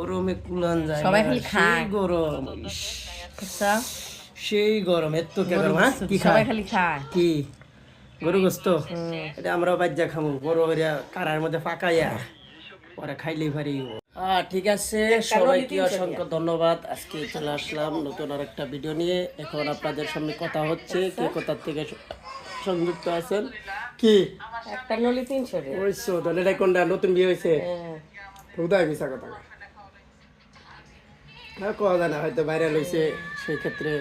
গরমে কুলান যায় সবাই না, খালি সেই খায়। গরম ইস, আচ্ছা সেই গরম এত কে গরম হ্যাঁ কি সবাই খায় খালি খায়। কি গরু গোস্ত এটা আমরা বাজ্যা খামু বড় হইয়া কারার মধ্যে পাকাইয়া পরে খাইলেই পারি ঠিক আছে সবাইকে অসংখ্য ধন্যবাদ আজকে চলে আসলাম নতুন আর একটা ভিডিও নিয়ে এখন আপনাদের সামনে কথা হচ্ছে কে কোথার থেকে সংযুক্ত আছেন কি একটা নলি 300 রে। ওইসো তাহলে এটা কোনটা নতুন বিয়ে হয়েছে হুদায় মিশা কথা হ্যাঁ কথা জানা হয়তো ভাইরাল হয়েছে সেই ক্ষেত্রে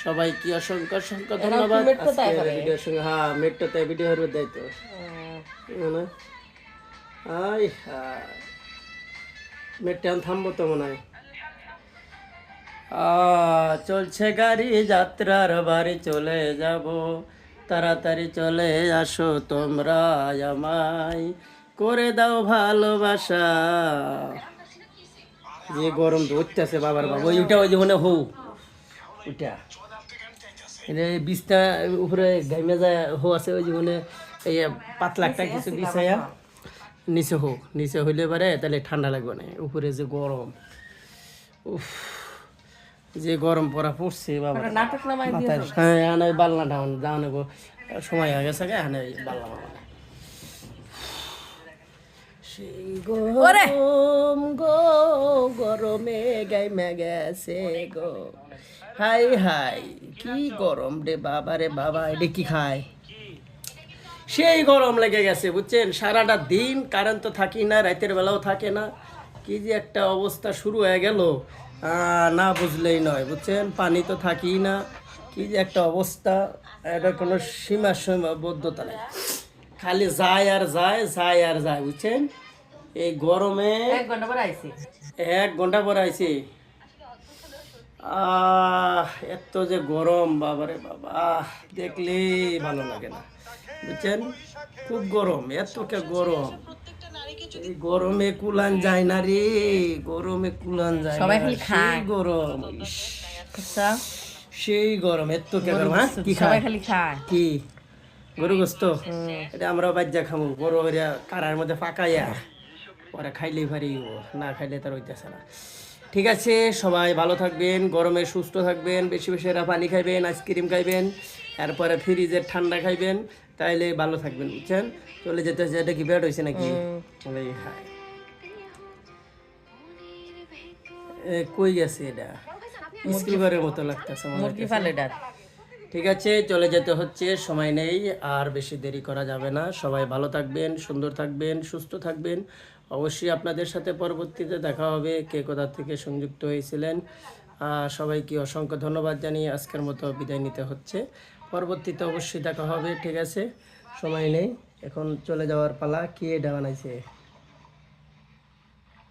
সবাইকে অসংখ্য অসংখ্য ধন্যবাদ আজকের ভিডিওর সঙ্গে হ্যাঁ মেট্রোতে ভিডিও হয়ে দেয় তো না আই মেট্রো থামবো তো মনে হয় চলছে গাড়ি যাত্রার বাড়ি চলে যাব তাড়াতাড়ি চলে আসো তোমরা আমায় করে দাও ভালোবাসা যে গরম ধরতেছে বাবার বাবা ওইটা ওই জীবনে হৌ ওইটা বিছটা উপরে ঘাইমে যায় হো আছে ওই জীবনে এই পাতলা একটা কিছু বিছাইয়া নিচে হোক নিচে হইলে পারে তাহলে ঠান্ডা লাগবে না উপরে যে গরম উফ যে গরম পড়া পড়ছে বাবা নাটক নামাই দিয়ে হ্যাঁ আনে বাল্লা ডাউন যাওয়ানো গো সময় হয়ে গেছে আনে বাল্লা সেই গরম গো গরমে গাইমে গেছে গো হাই হাই কি গরম রে বাবা রে বাবা এটা কি খায় সেই গরম লেগে গেছে বুঝছেন সারাটা দিন কারেন্ট তো থাকি না রাতের বেলাও থাকে না কি যে একটা অবস্থা শুরু হয়ে গেল না বুঝলেই নয় বুঝছেন পানি তো থাকি না কি যে একটা অবস্থা এটা কোনো সীমাবদ্ধতা নেই খালি যায় আর যায় যায় আর যায় বুঝছেন এই গরমে 1 ঘন্টা পরে আইছি 1 ঘন্টা পরে আইছি এত যে গরম বাবারে বাবা দেখলে ভালো লাগে না বুঝছেন খুব গরম এত কে গরম এই গরমে কুলান যায় না রে গরমে কুলান যায় সবাই না, খালি সেই খায়। গরম ইস, আচ্ছা সেই গরম এত কে গরম হ্যাঁ কি সবাই খায় খালি খায়। কি গরু গোস্ত এটা আমরা বাজ্যা খামু বড় হইয়া কারার মধ্যে পাকাইয়া পরে খাইলেই পারি না খাইলে তার হইতেছে না ঠিক আছে সবাই ভালো থাকবেন গরমে সুস্থ থাকবেন বেশি বেশি পানি খাইবেন আইসক্রিম খাইবেন এরপরে ফ্রিজের ঠান্ডা খাইবেন তাইলে ভালো থাকবেন বুঝছেন চলে যেতে হচ্ছে এটা কি ব্যাড হয়েছে নাকি কই গেছে এটা স্ক্রিবারের মতো লাগতেছে মুরগি ফালে ডাক ঠিক আছে চলে যেতে হচ্ছে সময় নেই আর বেশি দেরি করা যাবে না সবাই ভালো থাকবেন সুন্দর থাকবেন সুস্থ থাকবেন অবশ্যই আপনাদের সাথে পরবর্তীতে দেখা হবে কে কোথা থেকে সংযুক্ত হয়েছিলেন সবাইকে অসংখ্য ধন্যবাদ জানিয়ে আজকের মতো বিদায় নিতে হচ্ছে পরবর্তীতে অবশ্যই দেখা হবে ঠিক আছে সময় নেই এখন চলে যাওয়ার পালা কি এটা বানাইছে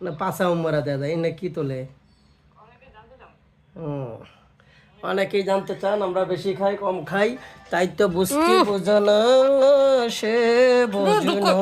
না পাশা উম্মরা দেওয়া যায় না কি তোলে অনেকেই জানতে চান আমরা বেশি খাই কম খাই তাই তো বুঝতে বোঝানো সে বোঝানো